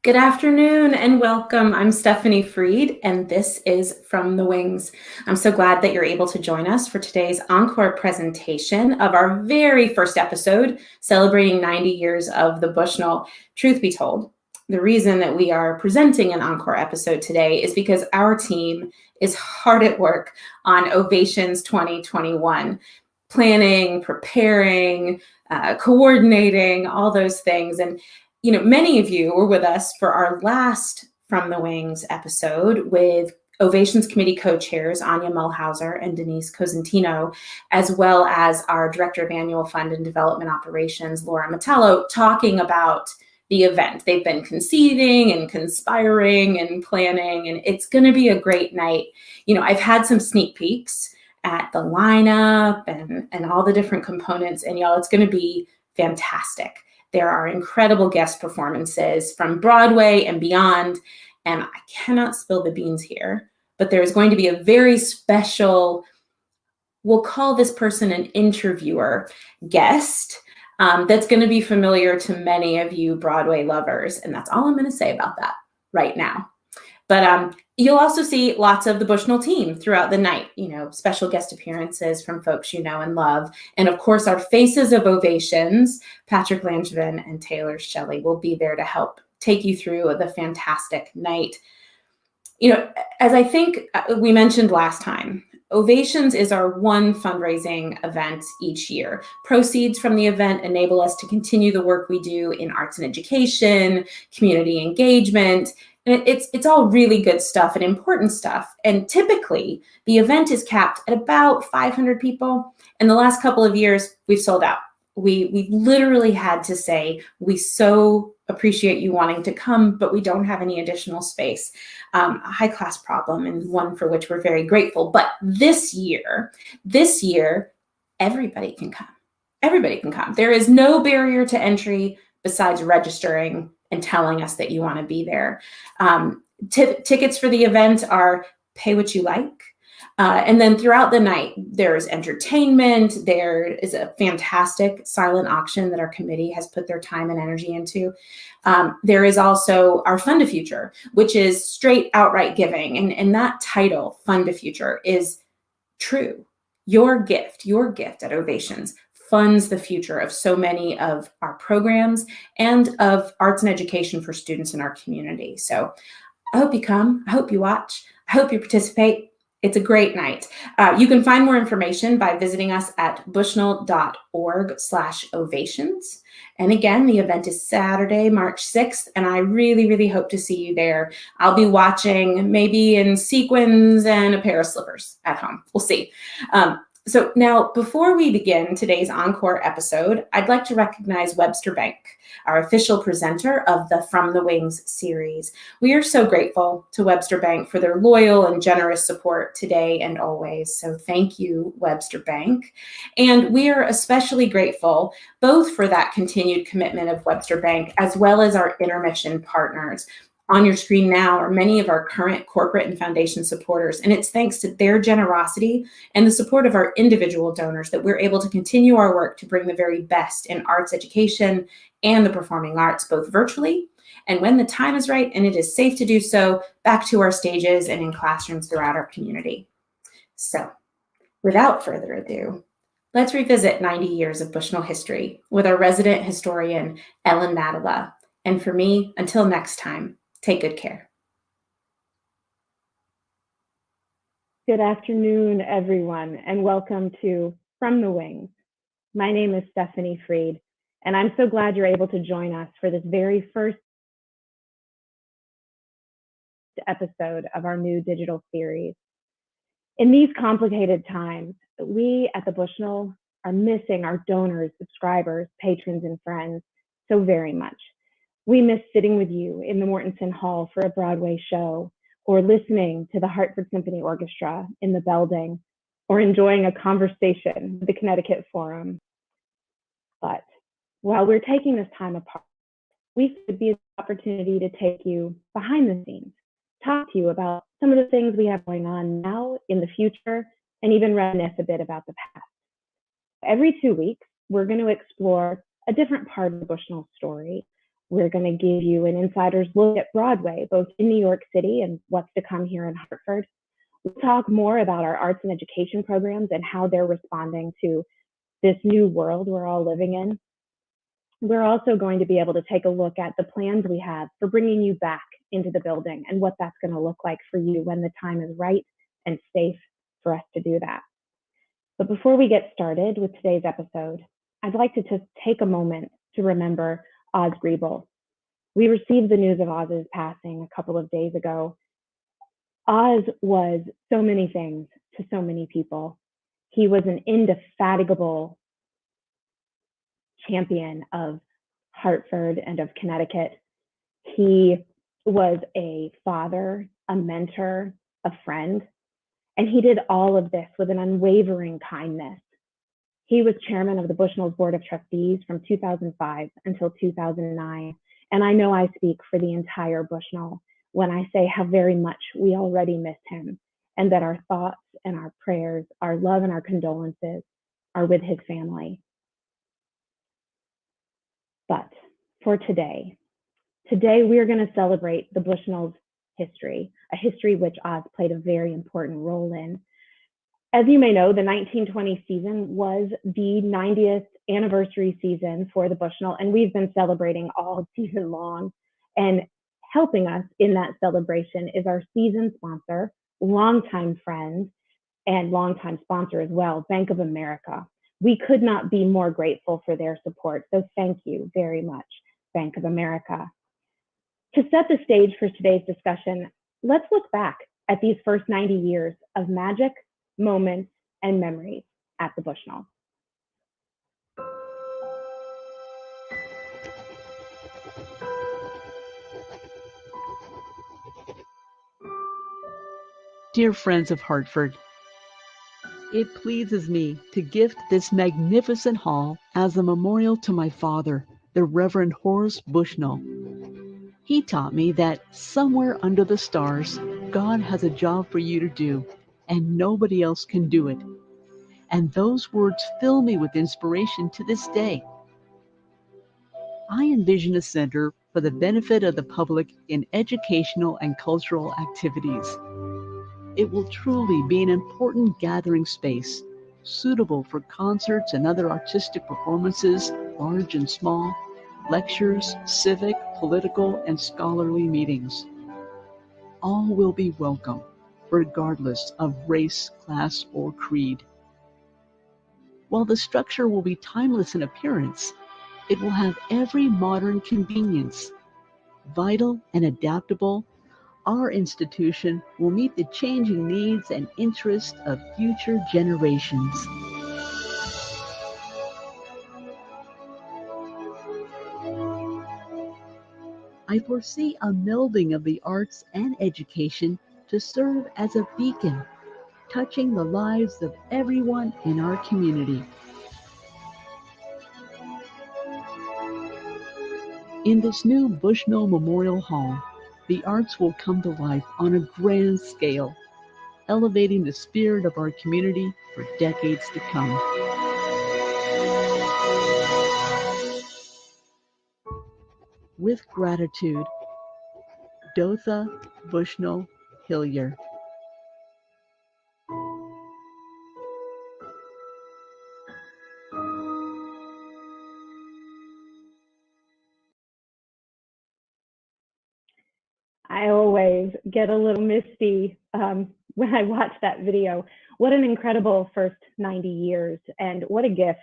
Good afternoon and welcome. I'm Stephanie Freed, and this is From the Wings. I'm so glad that you're able to join us for today's encore presentation of our very first episode, celebrating 90 years of the Bushnell. Truth be told, the reason that we are presenting an encore episode today is because our team is hard at work on Ovations 2021, planning, preparing, coordinating, all those things. And many of you were with us for our last From the Wings episode with Ovations Committee co-chairs Anya Mulhauser and Denise Cosentino, as well as our Director of Annual Fund and Development Operations, Laura Nattila, talking about the event. They've been conceiving and conspiring and planning, and it's going to be a great night. I've had some sneak peeks at the lineup and all the different components, and y'all, it's going to be fantastic. There are incredible guest performances from Broadway and beyond, and I cannot spill the beans here, but there's going to be a very special, we'll call this person an interviewer guest, that's going to be familiar to many of you Broadway lovers, and that's all I'm going to say about that right now. But you'll also see lots of the Bushnell team throughout the night, special guest appearances from folks you know and love. And of course, our faces of Ovations, Patrick Langevin and Taylor Shelley, will be there to help take you through the fantastic night. As I think we mentioned last time, Ovations is our one fundraising event each year. Proceeds from the event enable us to continue the work we do in arts and education, community engagement. And it's all really good stuff and important stuff. And typically, the event is capped at about 500 people. In the last couple of years, we've sold out. We literally had to say, we so appreciate you wanting to come, but we don't have any additional space. A high-class problem, and one for which we're very grateful. But this year, everybody can come. Everybody can come. There is no barrier to entry besides registering and telling us that you want to be there. Tickets for the event are pay what you like. And then throughout the night, there's entertainment. There is a fantastic silent auction that our committee has put their time and energy into. There is also our Fund a Future, which is straight outright giving. And that title, Fund a Future, is true. Your gift at Ovations funds the future of so many of our programs and of arts and education for students in our community. So I hope you come. I hope you watch. I hope you participate. It's a great night. You can find more information by visiting us at bushnell.org/ovations. And again, the event is Saturday, March 6th, and I really, really hope to see you there. I'll be watching, maybe in sequins and a pair of slippers at home. We'll see. So now, before we begin today's encore episode, I'd like to recognize Webster Bank, our official presenter of the From the Wings series. We are so grateful to Webster Bank for their loyal and generous support today and always. So thank you, Webster Bank. And we are especially grateful both for that continued commitment of Webster Bank, as well as our intermission partners. On your screen now are many of our current corporate and foundation supporters, and it's thanks to their generosity and the support of our individual donors that we're able to continue our work to bring the very best in arts education and the performing arts, both virtually and when the time is right and it is safe to do so, back to our stages and in classrooms throughout our community. So, without further ado, let's revisit 90 years of Bushnell history with our resident historian, Ellen Nattila. And for me, until next time, take good care. Good afternoon, everyone, and welcome to From the Wings. My name is Stephanie Freed, and I'm so glad you're able to join us for this very first episode of our new digital series. In these complicated times, we at the Bushnell are missing our donors, subscribers, patrons, and friends so very much. We miss sitting with you in the Mortensen Hall for a Broadway show, or listening to the Hartford Symphony Orchestra in the Belding, or enjoying a conversation with the Connecticut Forum. But while we're taking this time apart, we could be an opportunity to take you behind the scenes, talk to you about some of the things we have going on now, in the future, and even reminisce a bit about the past. Every 2 weeks, we're going to explore a different part of the Bushnell story, We're going to give you an insider's look at Broadway, both in New York City and what's to come here in Hartford. We'll talk more about our arts and education programs and how they're responding to this new world we're all living in. We're also going to be able to take a look at the plans we have for bringing you back into the building and what that's going to look like for you when the time is right and safe for us to do that. But before we get started with today's episode, I'd like to just take a moment to remember Oz Griebel. We received the news of Oz's passing a couple of days ago. Oz was so many things to so many people. He was an indefatigable champion of Hartford and of Connecticut. He was a father, a mentor, a friend, and he did all of this with an unwavering kindness. He was chairman of the Bushnell's Board of Trustees from 2005 until 2009. And I know I speak for the entire Bushnell when I say how very much we already miss him, and that our thoughts and our prayers, our love and our condolences are with his family. But for today we are going to celebrate the Bushnell's history, a history which Oz played a very important role in. As you may know, the 1920 season was the 90th anniversary season for the Bushnell, and we've been celebrating all season long. And helping us in that celebration is our season sponsor, longtime friend, and longtime sponsor as well, Bank of America. We could not be more grateful for their support, so thank you very much, Bank of America. To set the stage for today's discussion, let's look back at these first 90 years of magic, moments, and memories at the Bushnell. Dear friends of Hartford, it pleases me to gift this magnificent hall as a memorial to my father, the Reverend Horace Bushnell. He taught me that somewhere under the stars, God has a job for you to do, and nobody else can do it. And those words fill me with inspiration to this day. I envision a center for the benefit of the public in educational and cultural activities. It will truly be an important gathering space, suitable for concerts and other artistic performances, large and small, lectures, civic, political, and scholarly meetings. All will be welcome, regardless of race, class, or creed. While the structure will be timeless in appearance, it will have every modern convenience. Vital and adaptable, our institution will meet the changing needs and interests of future generations. I foresee a melding of the arts and education to serve as a beacon, touching the lives of everyone in our community. In this new Bushnell Memorial Hall, the arts will come to life on a grand scale, elevating the spirit of our community for decades to come. With gratitude, Dotha Bushnell Hillier. I always get a little misty when I watch that video. What an incredible first 90 years, and what a gift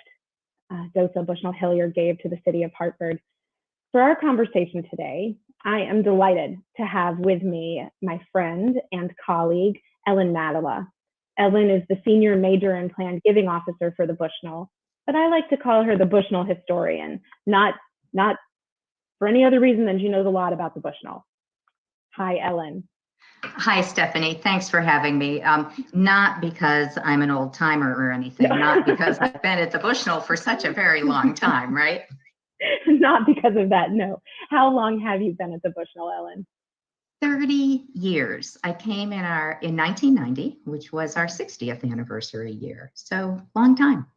Dotha Bushnell Hillier gave to the city of Hartford. For our conversation today, I am delighted to have with me my friend and colleague, Ellen Nattila. Ellen is the Senior Major and Planned Giving Officer for the Bushnell, but I like to call her the Bushnell historian, not for any other reason than she knows a lot about the Bushnell. Hi, Ellen. Hi, Stephanie. Thanks for having me. Not because I'm an old timer or anything, not because I've been at the Bushnell for such a very long time, right? Not because of that, no. How long have you been at the Bushnell, Ellen? 30 years. I came in 1990, which was our 60th anniversary year. So long time.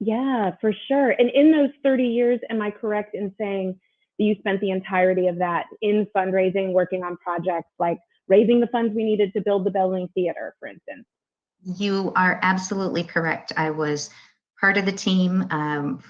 Yeah, for sure. And in those 30 years, am I correct in saying you spent the entirety of that in fundraising, working on projects like raising the funds we needed to build the Building Theater, for instance. You are absolutely correct. I was part of the team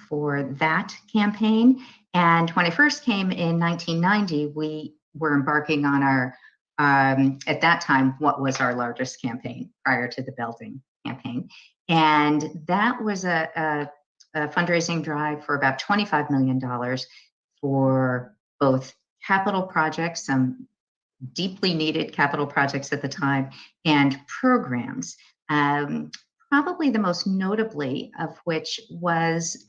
for that campaign. And when I first came in 1990, we were embarking on our, at that time, what was our largest campaign prior to the Building campaign. And that was a fundraising drive for about $25 million for both capital projects, some deeply needed capital projects at the time, and programs. Probably the most notably of which was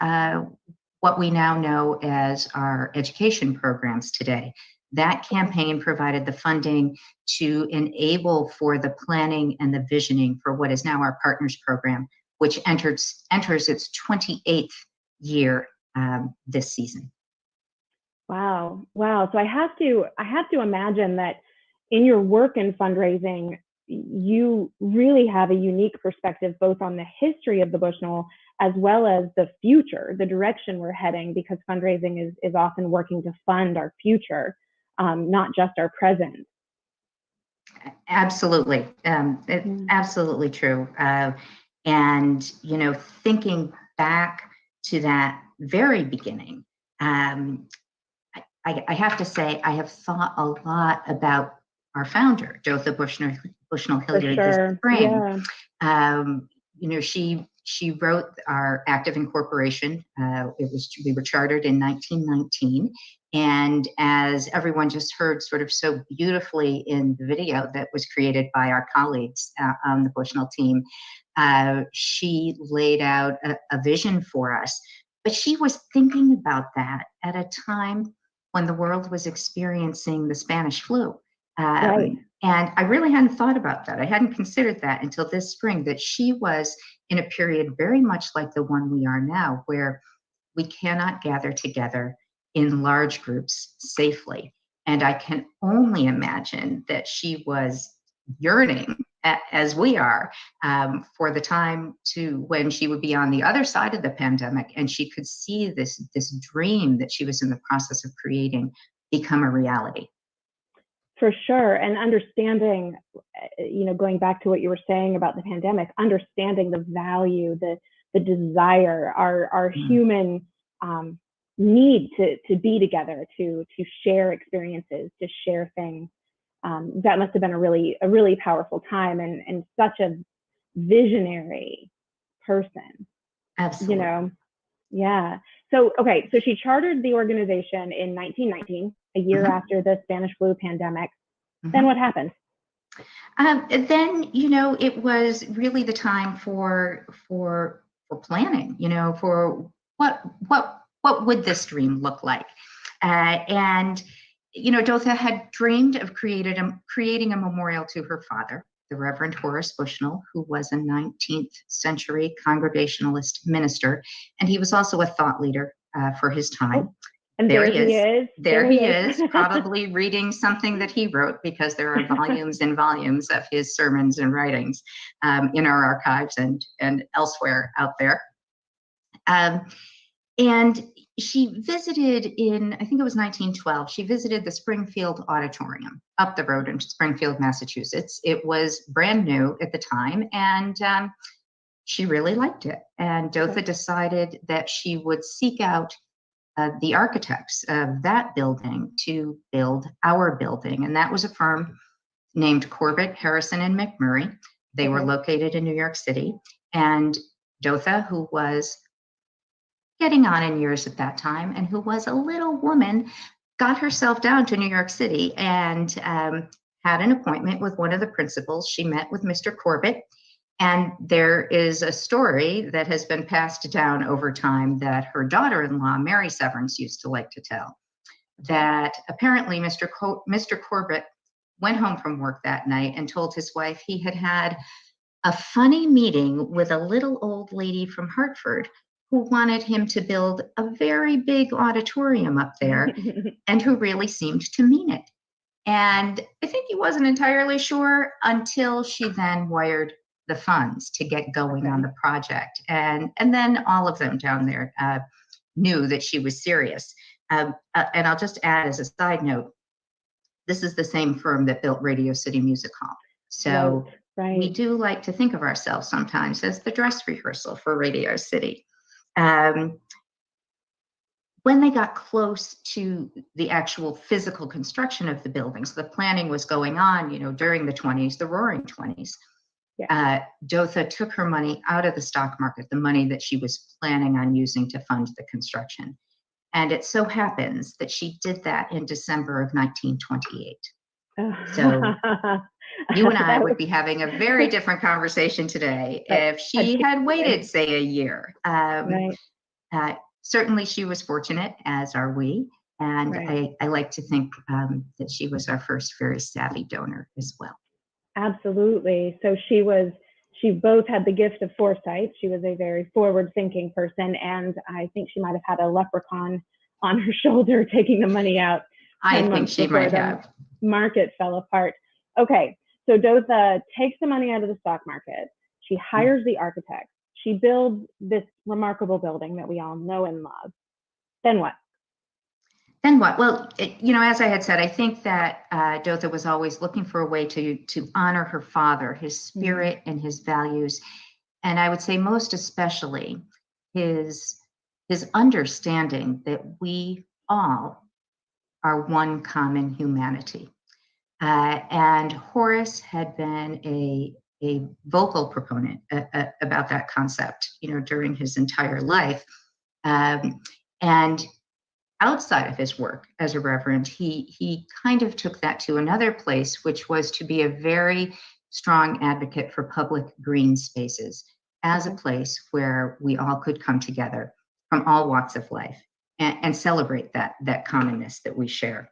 what we now know as our education programs today. That campaign provided the funding to enable for the planning and the visioning for what is now our Partners program, which enters its 28th year this season. Wow. So I have to imagine that in your work in fundraising, you really have a unique perspective both on the history of the Bushnell as well as the future, the direction we're heading, because fundraising is often working to fund our future, not just our present. Absolutely. Absolutely true. And, thinking back to that very beginning, I have to say, I have thought a lot about our founder, Dotha Bushnell Hilliard, this spring. Yeah. She wrote our Act of Incorporation. We were chartered in 1919. And as everyone just heard sort of so beautifully in the video that was created by our colleagues on the Bushnell team, she laid out a vision for us. But she was thinking about that at a time when the world was experiencing the Spanish flu. Right. And I really hadn't thought about that. I hadn't considered that until this spring, that she was in a period very much like the one we are now, where we cannot gather together in large groups safely. And I can only imagine that she was yearning, as we are, for the time to when she would be on the other side of the pandemic and she could see this dream that she was in the process of creating become a reality. For sure. And understanding, going back to what you were saying about the pandemic, understanding the value, the desire, our human need to be together, to share experiences, to share things. That must have been a really powerful time, and such a visionary person. Absolutely. Yeah. So she chartered the organization in 1919, a year after the Spanish flu pandemic. Then what happened? Then, it was really the time for planning, for what would this dream look like? And Dotha had dreamed of creating a memorial to her father, the Reverend Horace Bushnell, who was a 19th century Congregationalist minister, and he was also a thought leader for his time. And there he is. There he is, probably reading something that he wrote, because there are volumes and volumes of his sermons and writings in our archives and elsewhere out there. And she visited in, I think it was 1912, she visited the Springfield Auditorium up the road in Springfield, Massachusetts. It was brand new at the time, and she really liked it. And Dotha decided that she would seek out the architects of that building to build our building. And that was a firm named Corbett, Harrison, and McMurray. They were located in New York City. And Dotha, who was getting on in years at that time and who was a little woman, got herself down to New York City and had an appointment with one of the principals. She met with Mr. Corbett. And there is a story that has been passed down over time that her daughter-in-law, Mary Severance, used to like to tell, that apparently Mr. Corbett went home from work that night and told his wife he had had a funny meeting with a little old lady from Hartford who wanted him to build a very big auditorium up there and who really seemed to mean it. And I think he wasn't entirely sure until she then wired the funds to get going on the project. And then all of them down there knew that she was serious. And I'll just add as a side note, this is the same firm that built Radio City Music Hall. So right. we do like to think of ourselves sometimes as the dress rehearsal for Radio City. When they got close to the actual physical construction of the buildings, the planning was going on, during the 20s, the roaring 20s. Yeah. Dotha took her money out of the stock market, the money that she was planning on using to fund the construction. And it so happens that she did that in December of 1928. So you and I would be having a very different conversation today if she had waited, say, a year. Certainly she was fortunate, as are we. And I like to think that she was our first very savvy donor as well. Absolutely. So she both had the gift of foresight. She was a very forward-thinking person, and I think she might have had a leprechaun on her shoulder taking the money out. I think she might have. Market fell apart. Okay, so Dotha takes the money out of the stock market. She hires the architect. She builds this remarkable building that we all know and love. Then what? Well, as I had said, I think that Dotha was always looking for a way to honor her father, his spirit and his values. And I would say most especially his understanding that we all are one common humanity. And Horace had been a vocal proponent about that concept, during his entire life. And outside of his work as a reverend, he kind of took that to another place, which was to be a very strong advocate for public green spaces as a place where we all could come together from all walks of life and celebrate that commonness that we share.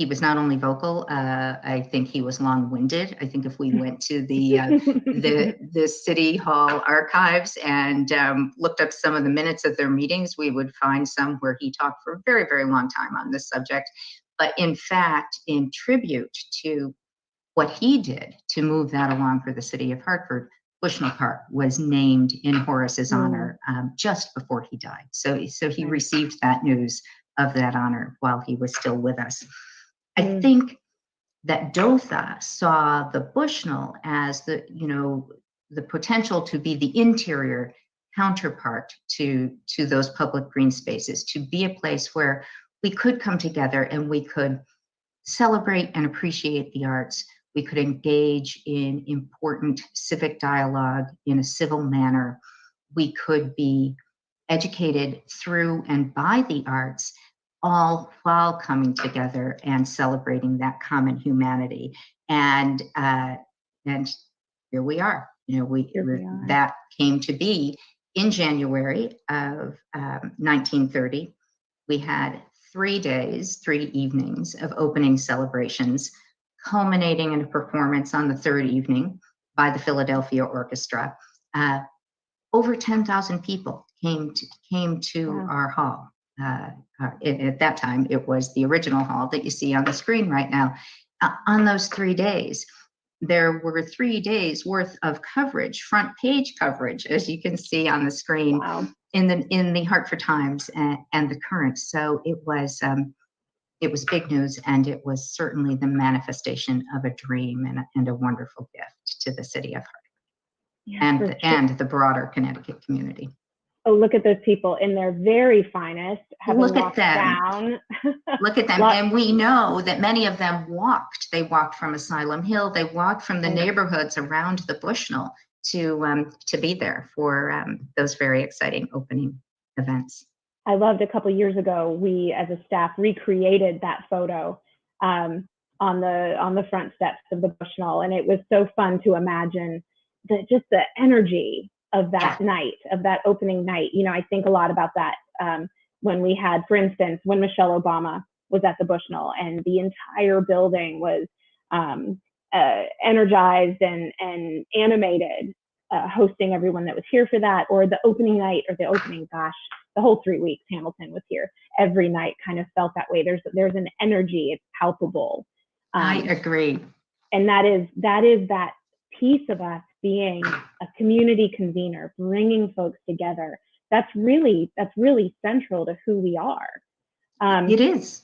He was not only vocal, I think he was long-winded. I think if we went to the City Hall archives and looked up some of the minutes of their meetings, we would find some where he talked for a very, very long time on this subject. But in fact, in tribute to what he did to move that along for the city of Hartford, Bushnell Park was named in Horace's honor just before he died. So he received that news of that honor while he was still with us. I think that Dotha saw the Bushnell as the potential to be the interior counterpart to those public green spaces, to be a place where we could come together and we could celebrate and appreciate the arts. We could engage in important civic dialogue in a civil manner. We could be educated through and by the arts, all while coming together and celebrating that common humanity. And here we are. That came to be in January of 1930. We had 3 evenings of opening celebrations, culminating in a performance on the third evening by the Philadelphia Orchestra. Over 10,000 people came to our hall. At that time, it was the original hall that you see on the screen right now. On those 3 days, there were 3 days worth of coverage, front page coverage, as you can see on the screen, in the Hartford Times and the Current. So it was big news, and it was certainly the manifestation of a dream and a wonderful gift to the city of Hartford and the broader Connecticut community. Oh, look at those people in their very finest. Look at them. Look at them. And we know that many of them walked. They walked from Asylum Hill. They walked from the neighborhoods around the Bushnell to be there for those very exciting opening events. I loved a couple of years ago, we as a staff recreated that photo on the front steps of the Bushnell. And it was so fun to imagine just the energy of that night, of that opening night. I think a lot about that when we had, for instance, when Michelle Obama was at the Bushnell and the entire building was energized and animated, hosting everyone that was here for that, or the opening night, or the whole 3 weeks Hamilton was here. Every night kind of felt that way. There's an energy, it's palpable. I agree. And that is that piece of us being a community convener, bringing folks together that's really central to who we are. It is.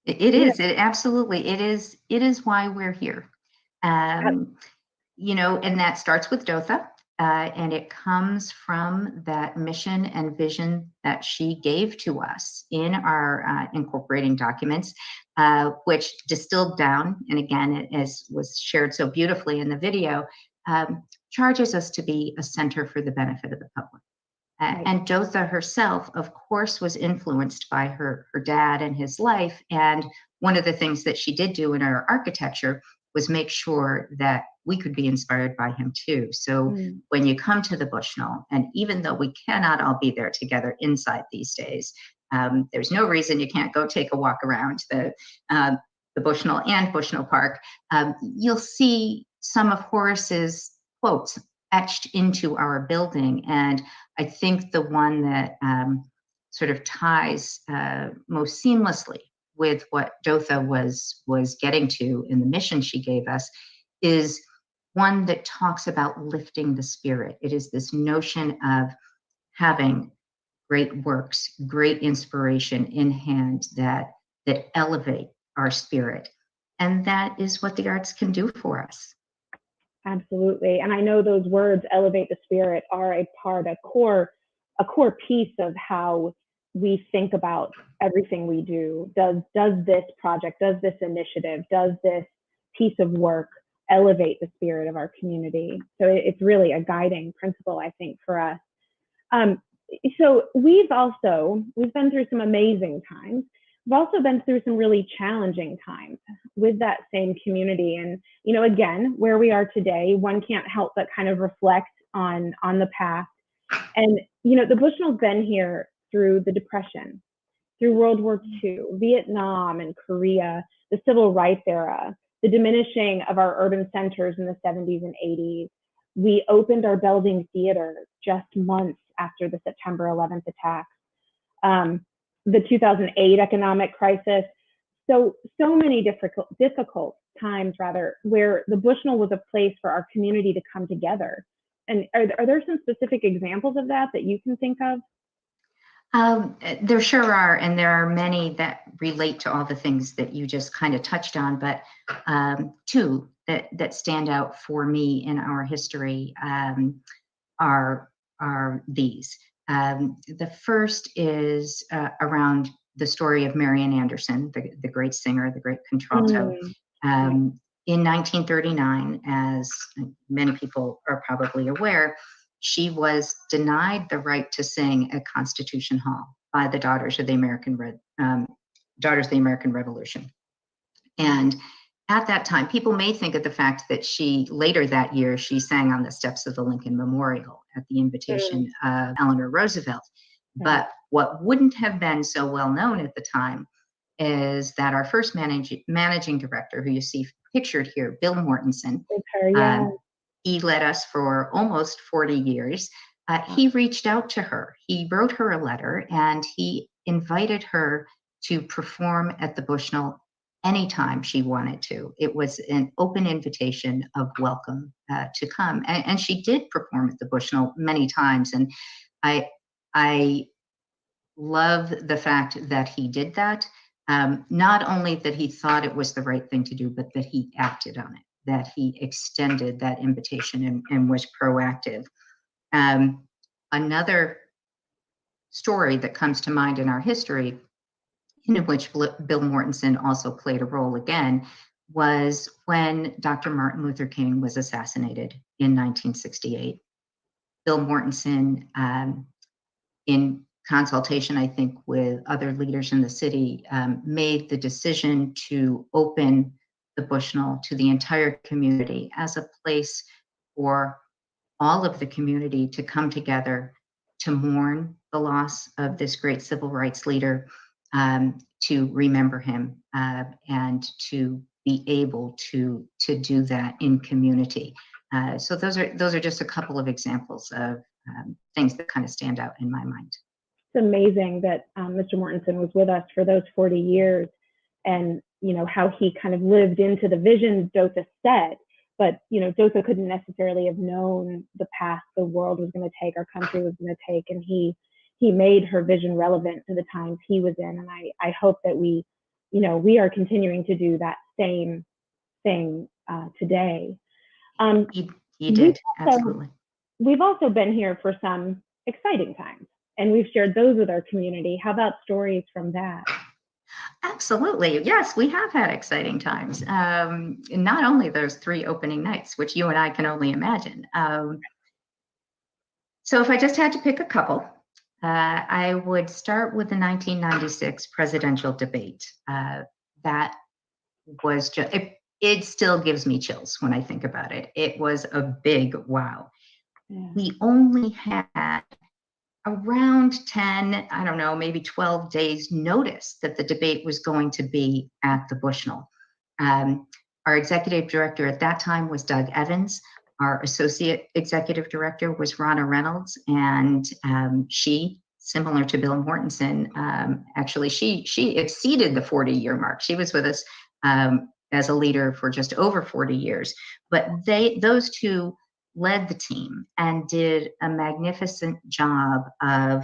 It you is. It absolutely. It is. It is why we're here. Um, and that starts with Dotha, and it comes from that mission and vision that she gave to us in our incorporating documents, which distilled down, and again, as was shared so beautifully in the video, charges us to be a center for the benefit of the public. Right. And Dotha herself, of course, was influenced by her dad and his life. And one of the things that she did do in her architecture was make sure that we could be inspired by him too. So when you come to the Bushnell, and even though we cannot all be there together inside these days, there's no reason you can't go take a walk around the Bushnell and Bushnell Park. You'll see some of Horace's quotes etched into our building. And I think the one that sort of ties most seamlessly with what Dotha was getting to in the mission she gave us is one that talks about lifting the spirit. It is this notion of having great works, great inspiration in hand that elevate our spirit. And that is what the arts can do for us. Absolutely. And I know those words, elevate the spirit, are a core piece of how we think about everything we do. Does this project, does this initiative, does this piece of work elevate the spirit of our community? So it's really a guiding principle, I think, for us. So we've been through some amazing times. We've also been through some really challenging times with that same community. And, again, where we are today, one can't help but kind of reflect on the past. And, the Bushnell's been here through the Depression, through World War II, Vietnam and Korea, the Civil Rights era, the diminishing of our urban centers in the 70s and 80s. We opened our Belding Theater just months after the September 11th attacks. The 2008 economic crisis. So many difficult times, where the Bushnell was a place for our community to come together. And are there some specific examples of that you can think of? There sure are, and there are many that relate to all the things that you just kind of touched on, but two that stand out for me in our history are these. The first is around the story of Marian Anderson, the great singer, the great contralto. In 1939, as many people are probably aware, she was denied the right to sing at Constitution Hall by the Daughters of the American Revolution. And at that time, people may think of the fact that later that year, she sang on the steps of the Lincoln Memorial at the invitation of Eleanor Roosevelt. But what wouldn't have been so well known at the time is that our first managing director, who you see pictured here, Bill Mortensen, he led us for almost 40 years. He reached out to her. He wrote her a letter, and he invited her to perform at the Bushnell anytime she wanted to. It was an open invitation of welcome to come. And she did perform at the Bushnell many times. And I love the fact that he did that. Not only that he thought it was the right thing to do, but that he acted on it, that he extended that invitation and was proactive. Another story that comes to mind in our history, in which Bill Mortensen also played a role again, was when Dr. Martin Luther King was assassinated in 1968. Bill Mortensen, in consultation, I think, with other leaders in the city, made the decision to open the Bushnell to the entire community as a place for all of the community to come together to mourn the loss of this great civil rights leader, to remember him, and to be able to do that in community. So those are just a couple of examples of things that kind of stand out in my mind. It's amazing that Mr. Mortensen was with us for those 40 years, and how he kind of lived into the vision Dotha set. But Dotha couldn't necessarily have known the path the world was going to take, our country was going to take, and he he made her vision relevant to the times he was in. And I hope that we are continuing to do that same thing today. He did, absolutely. We've also been here for some exciting times, and we've shared those with our community. How about stories from that? Absolutely. Yes, we have had exciting times. Not only those 3 opening nights, which you and I can only imagine. So if I just had to pick a couple, I would start with the 1996 presidential debate. That was just, it still gives me chills when I think about it. It was a big wow. Yeah. We only had around 10, I don't know, maybe 12 days notice that the debate was going to be at the Bushnell. Our executive director at that time was Doug Evans. Our associate executive director was Ronna Reynolds, and she, similar to Bill Mortensen, actually she exceeded the 40-year mark. She was with us as a leader for just over 40 years, but those two led the team and did a magnificent job of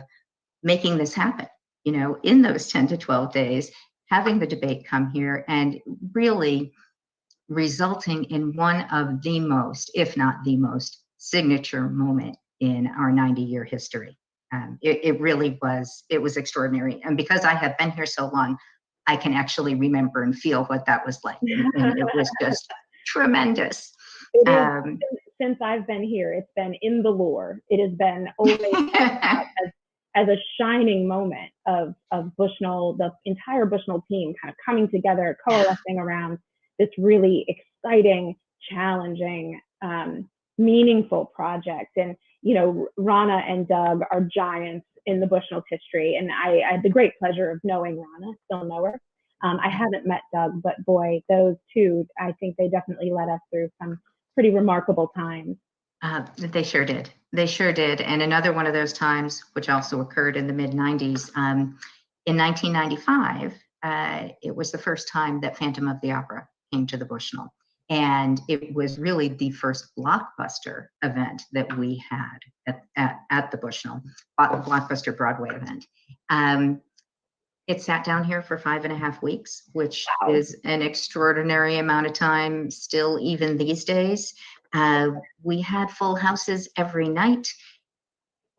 making this happen, in those 10 to 12 days, having the debate come here and really resulting in one of the most, if not the most, signature moment in our 90-year history. It really was, it was extraordinary. And because I have been here so long, I can actually remember and feel what that was like. And it was just tremendous. Since I've been here, it's been in the lore. It has been always as a shining moment of Bushnell, the entire Bushnell team kind of coming together, coalescing around this really exciting, challenging, meaningful project. And, Ronna and Doug are giants in the Bushnell's history. And I had the great pleasure of knowing Ronna, still know her. I haven't met Doug, but boy, those two, I think they definitely led us through some pretty remarkable times. They sure did. They sure did. And another one of those times, which also occurred in the mid-90s, in 1995, it was the first time that Phantom of the Opera came to the Bushnell. And it was really the first blockbuster event that we had at the Bushnell, blockbuster Broadway event. It sat down here for 5.5 weeks, which is an extraordinary amount of time still, even these days. We had full houses every night.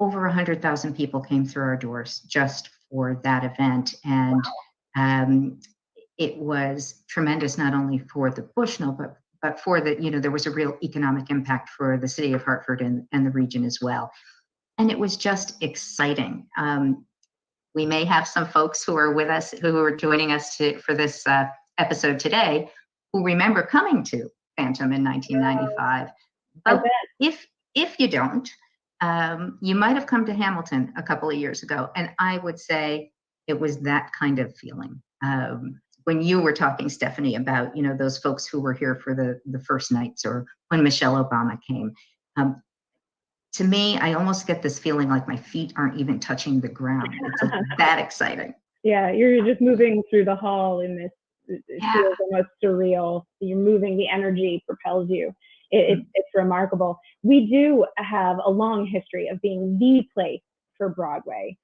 Over 100,000 people came through our doors just for that event. And it was tremendous, not only for the Bushnell, but for the, there was a real economic impact for the city of Hartford and the region as well. And it was just exciting. We may have some folks who are with us, who are joining us for this episode today, who remember coming to Phantom in 1995. But if you don't, you might have come to Hamilton a couple of years ago. And I would say it was that kind of feeling. When you were talking, Stephanie, about, those folks who were here for the first nights, or when Michelle Obama came, to me, I almost get this feeling like my feet aren't even touching the ground. It's that exciting. Yeah, you're just moving through the hall in this, it feels almost surreal. You're moving, the energy propels you. It's remarkable. We do have a long history of being the place for Broadway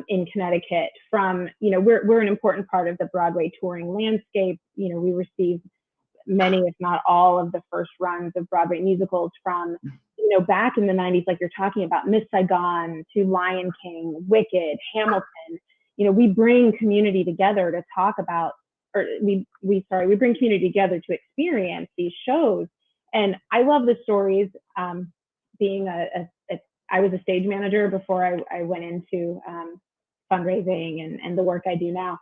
in Connecticut. From, we're an important part of the Broadway touring landscape. We received many, if not all, of the first runs of Broadway musicals from, back in the 90s, like you're talking about, Miss Saigon to Lion King, Wicked, Hamilton. We bring community together to talk about, or we bring community together to experience these shows. And I love the stories. Being I was a stage manager before I went into fundraising and the work I do now.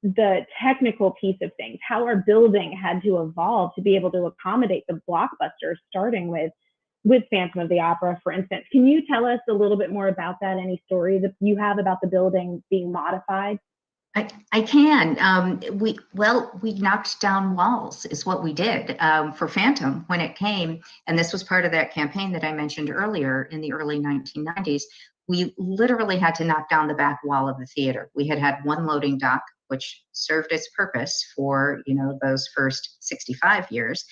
The technical piece of things, how our building had to evolve to be able to accommodate the blockbusters, starting with Phantom of the Opera, for instance. Can you tell us a little bit more about that? Any stories that you have about the building being modified? I can. We knocked down walls is what we did for Phantom when it came. And this was part of that campaign that I mentioned earlier in the early 1990s. We literally had to knock down the back wall of the theater. We had one loading dock, which served its purpose for, those first 65 years.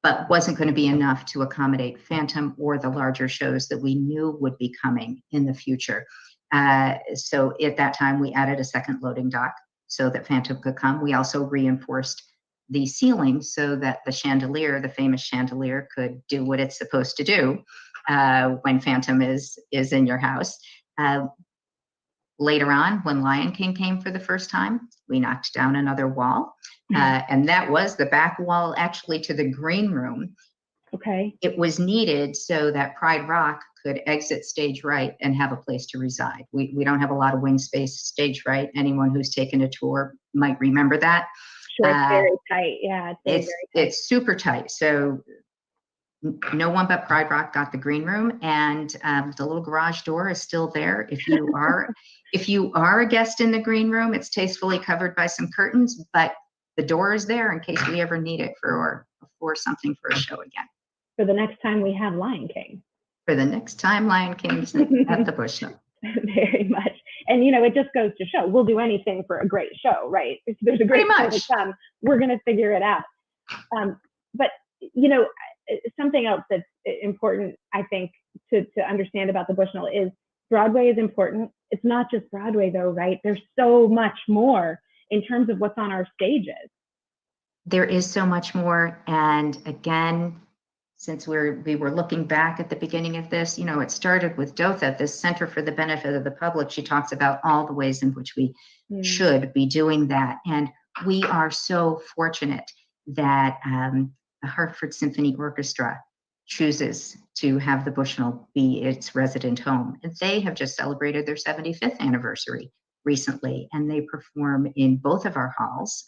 but wasn't going to be enough to accommodate Phantom or the larger shows that we knew would be coming in the future. So at that time, we added a second loading dock so that Phantom could come. We also reinforced the ceiling so that the chandelier, the famous chandelier, could do what it's supposed to do when Phantom is in your house. Later on, when Lion King came for the first time, we knocked down another wall. And that was the back wall actually to the green room. Okay. It was needed so that Pride Rock could exit stage right and have a place to reside. We don't have a lot of wing space stage right. Anyone who's taken a tour might remember that. Sure, it's very tight. Yeah, very tight. It's super tight. So no one but Pride Rock got the green room, and the little garage door is still there. If you are a guest in the green room, it's tastefully covered by some curtains, but the door is there in case we ever need it for something for a show again. For the next time we have Lion King. For the next time Lion King's at the Bushnell. Very much. And, you know, it just goes to show we'll do anything for a great show, right? If there's a great show to come, we're going to figure it out. But, you know, something else that's important, I think, to understand about the Bushnell is Broadway is important. It's not just Broadway, though, right? There's so much more in terms of what's on our stages. There is so much more. And again, since we were looking back at the beginning of this, you know, it started with Dotha, this Center for the Benefit of the Public. She talks about all the ways in which we should be doing that. And we are so fortunate that the Hartford Symphony Orchestra chooses to have the Bushnell be its resident home. And they have just celebrated their 75th anniversary recently, and they perform in both of our halls,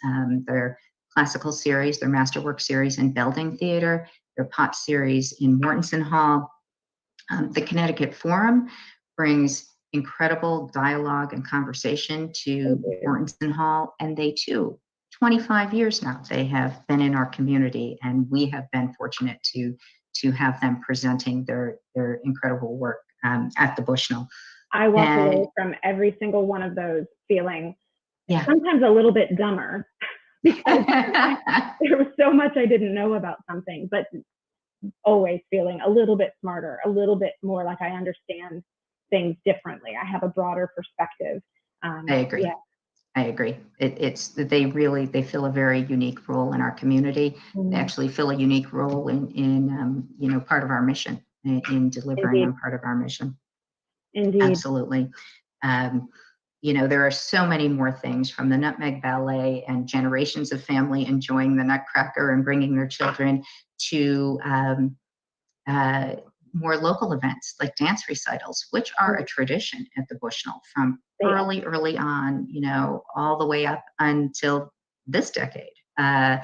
their classical series, their masterwork series in Belding Theater, their pop series in Mortensen Hall. The Connecticut Forum brings incredible dialogue and conversation to Mortensen Hall, and they too, 25 years now, they have been in our community, and we have been fortunate to have them presenting their incredible work at the Bushnell. I walk away from every single one of those feeling sometimes a little bit dumber because there was so much I didn't know about something, but always feeling a little bit smarter, a little bit more like I understand things differently. I have a broader perspective. I agree. Yeah. I agree. They fill a very unique role in our community. They actually fill a unique role in you know, part of our mission, in delivering on part of our mission. Indeed. Absolutely. You know, there are so many more things, from the Nutmeg Ballet and generations of family enjoying the Nutcracker and bringing their children, to more local events like dance recitals, which are a tradition at the Bushnell from early on, you know, all the way up until this decade. And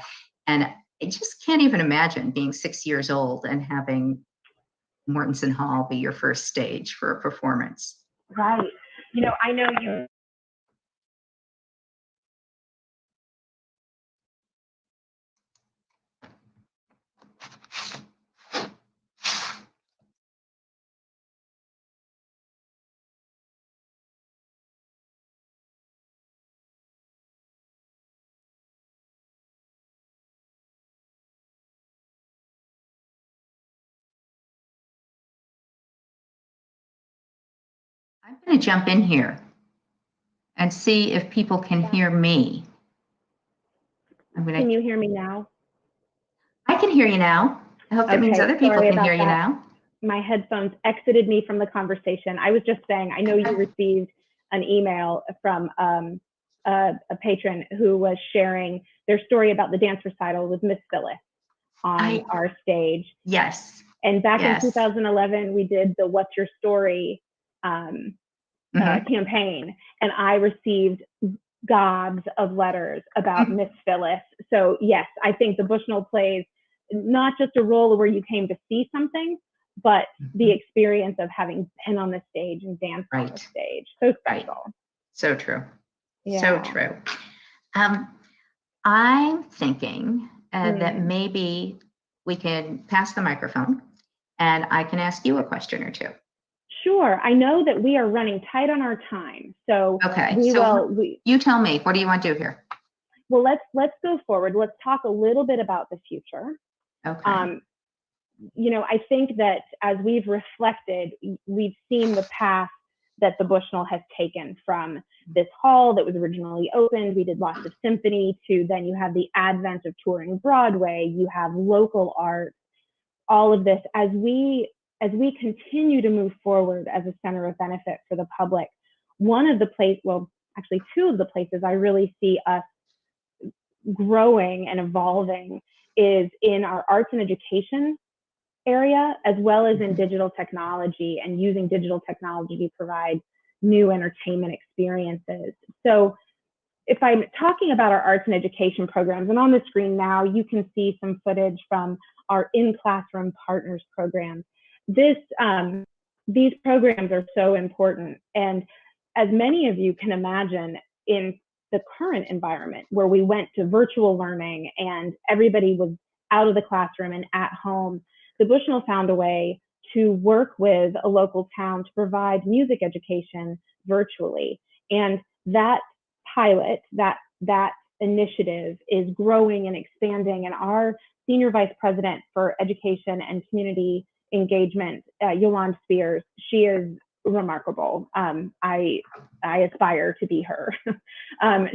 I just can't even imagine being 6 years old and having Mortensen Hall be your first stage for a performance. Right. You know, I know you. I'm going to jump in here and see if people can hear me. Can you hear me now? I can hear you now. I hope that means other people can hear you now. My headphones exited me from the conversation. I was just saying, I know you received an email from a patron who was sharing their story about the dance recital with Miss Phyllis on our stage. Yes. And back in 2011, we did the What's Your Story campaign, and I received gobs of letters about Miss Phyllis. So yes, I think the Bushnell plays not just a role where you came to see something, but the experience of having been on the stage and danced on the stage. So special. Right. So true. Yeah. So true. I'm thinking that maybe we can pass the microphone and I can ask you a question or two. Sure. I know that we are running tight on our time. So you tell me, what do you want to do here? Well, let's go forward. Let's talk a little bit about the future. Okay. I think that as we've reflected, we've seen the path that the Bushnell has taken from this hall that was originally opened. We did lots of symphony to then you have the advent of touring Broadway, you have local art, all of this. As we continue to move forward as a center of benefit for the public, two of the places I really see us growing and evolving is in our arts and education area, as well as in digital technology and using digital technology to provide new entertainment experiences. So if I'm talking about our arts and education programs, and on the screen now, you can see some footage from our in-classroom partners program. These programs are so important. And as many of you can imagine, in the current environment where we went to virtual learning and everybody was out of the classroom and at home, the Bushnell found a way to work with a local town to provide music education virtually. And that pilot, that initiative is growing and expanding. And our Senior Vice President for Education and Community Engagement, Yolande Spears, she is remarkable. I aspire to be her.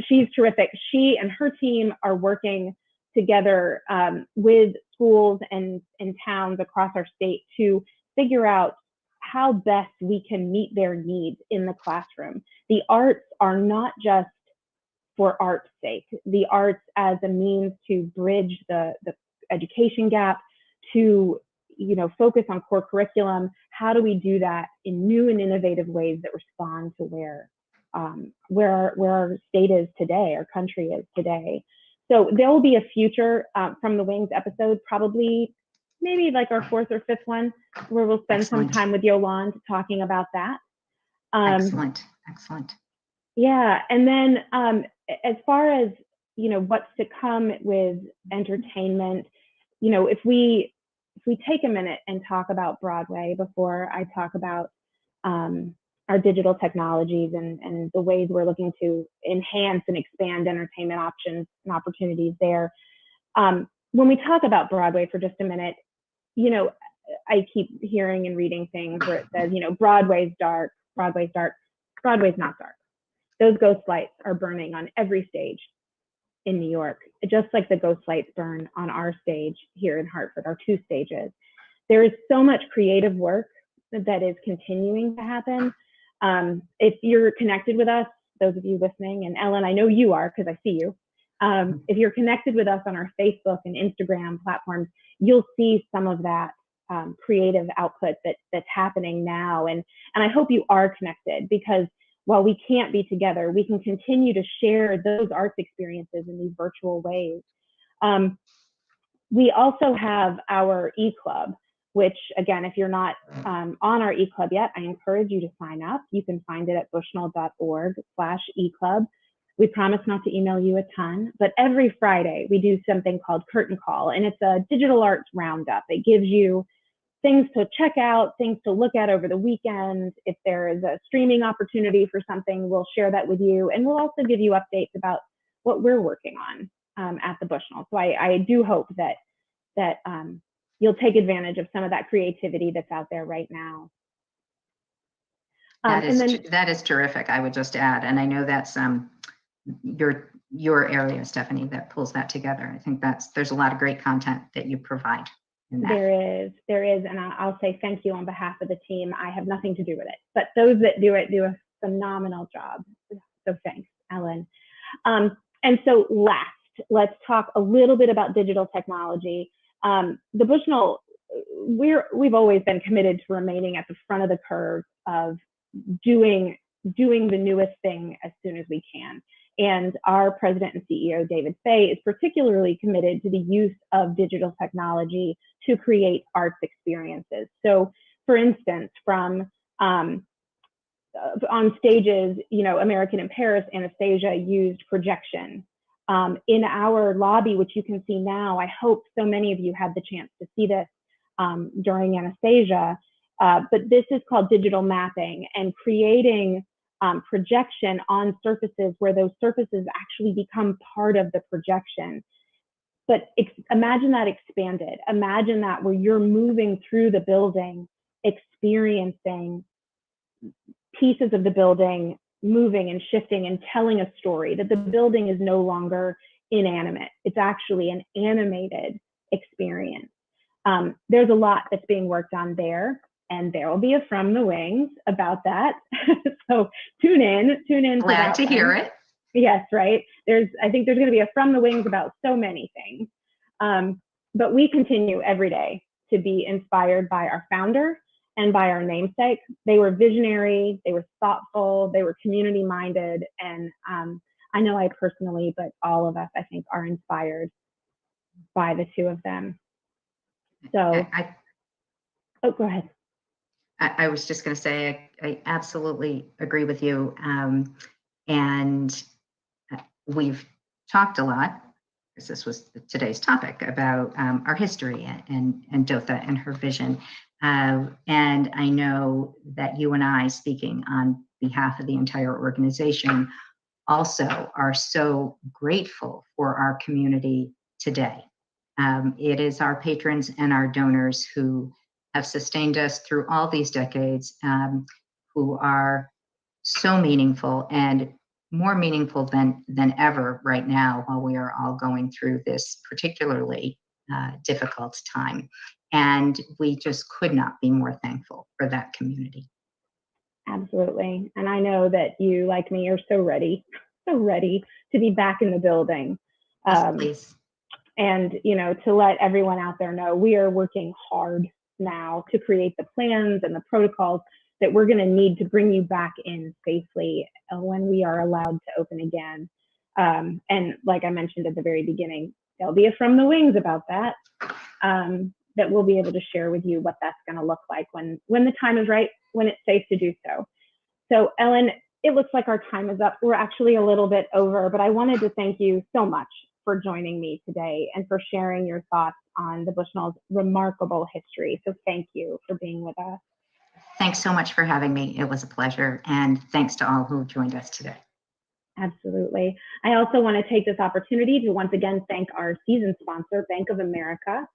She's terrific. She and her team are working together with schools and towns across our state to figure out how best we can meet their needs in the classroom. The arts are not just for art's sake. The arts as a means to bridge the education gap, to focus on core curriculum. How do we do that in new and innovative ways that respond to where our state is today, our country is today? So there will be a future From the Wings episode, probably maybe like our fourth or fifth one, where we'll spend some time with Yolande talking about that. Excellent. Yeah, and then as far as what's to come with entertainment, if we take a minute and talk about Broadway before I talk about our digital technologies and the ways we're looking to enhance and expand entertainment options and opportunities there. When we talk about Broadway for just a minute, I keep hearing and reading things where it says, Broadway's dark, Broadway's dark. Broadway's not dark. Those ghost lights are burning on every stage in New York, just like the ghost lights burn on our stage here in Hartford, our two stages. There is so much creative work that is continuing to happen. If you're connected with us, those of you listening, and Ellen, I know you are because I see you. If you're connected with us on our Facebook and Instagram platforms, you'll see some of that creative output that's happening now. And I hope you are connected, because while we can't be together, we can continue to share those arts experiences in these virtual ways. We also have our e-club, which again, if you're not on our e-club yet, I encourage you to sign up. You can find it at bushnell.org/e-club. We promise not to email you a ton, but every Friday we do something called Curtain Call, and it's a digital arts roundup. It gives you things to check out, things to look at over the weekend. If there is a streaming opportunity for something, we'll share that with you. And we'll also give you updates about what we're working on at the Bushnell. So I do hope that you'll take advantage of some of that creativity that's out there right now. That is terrific. I would just add, and I know that's your area, Stephanie, that pulls that together. I think there's a lot of great content that you provide. There is, and I'll say thank you on behalf of the team. I have nothing to do with it, but those that do it do a phenomenal job. So thanks, Ellen. And so let's talk a little bit about digital technology. The Bushnell, we've always been committed to remaining at the front of the curve of doing the newest thing as soon as we can. And our president and CEO, David Fay, is particularly committed to the use of digital technology to create arts experiences. So, for instance, from on stages, American in Paris, Anastasia used projection. In our lobby, which you can see now, I hope so many of you had the chance to see this during Anastasia, but this is called digital mapping, and creating projection on surfaces where those surfaces actually become part of the projection. but imagine that expanded. Imagine that where you're moving through the building, experiencing pieces of the building moving and shifting and telling a story, that the building is no longer inanimate. It's actually an animated experience. There's a lot that's being worked on there, and there will be a From the Wings about that. So tune in. Glad to hear it. Yes, right. I think there's going to be a From the Wings about so many things. But we continue every day to be inspired by our founder and by our namesake. They were visionary, they were thoughtful, they were community minded. And I know I personally, but all of us, I think, are inspired by the two of them. So, go ahead. I was just going to say, I absolutely agree with you. And we've talked a lot, because this was today's topic, about our history and Dotha and her vision. And I know that you and I, speaking on behalf of the entire organization, also are so grateful for our community today. It is our patrons and our donors who have sustained us through all these decades, who are so meaningful, and more meaningful than ever right now, while we are all going through this particularly difficult time. And we just could not be more thankful for that community. Absolutely. And I know that you, like me, are so ready to be back in the building. Yes, please. And, to let everyone out there know, we are working hard now to create the plans and the protocols that we're going to need to bring you back in safely when we are allowed to open again. And like I mentioned at the very beginning, there'll be a From the Wings about that, that we'll be able to share with you what that's going to look like when the time is right, when it's safe to do so. So Ellen, it looks like our time is up. We're actually a little bit over, but I wanted to thank you so much for joining me today and for sharing your thoughts on the Bushnell's remarkable history. So thank you for being with us. Thanks so much for having me. It was a pleasure. And thanks to all who joined us today. Absolutely. I also want to take this opportunity to once again thank our season sponsor, Bank of America.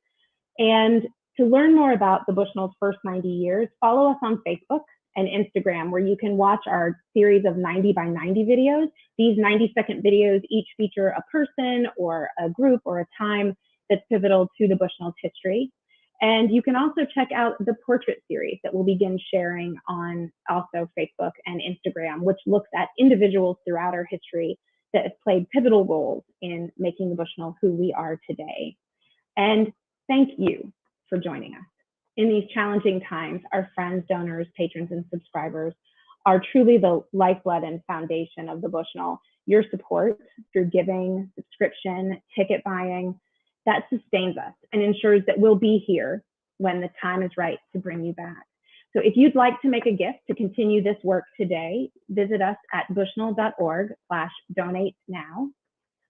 And to learn more about the Bushnell's first 90 years, follow us on Facebook and Instagram, where you can watch our series of 90 by 90 videos. These 90-second videos each feature a person or a group or a time that's pivotal to the Bushnell's history. And you can also check out the portrait series that we'll begin sharing on also Facebook and Instagram, which looks at individuals throughout our history that have played pivotal roles in making the Bushnell who we are today. And thank you for joining us. In these challenging times, our friends, donors, patrons, and subscribers are truly the lifeblood and foundation of the Bushnell. Your support through giving, subscription, ticket buying, that sustains us and ensures that we'll be here when the time is right to bring you back. So if you'd like to make a gift to continue this work today, visit us at bushnell.org/donate now.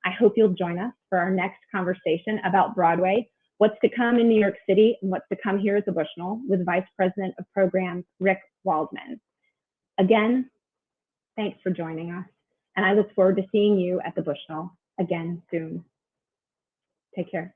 I hope you'll join us for our next conversation about Broadway, what's to come in New York City, and what's to come here at the Bushnell, with Vice President of Programs, Rick Waldman. Again, thanks for joining us, and I look forward to seeing you at the Bushnell again soon. Take care.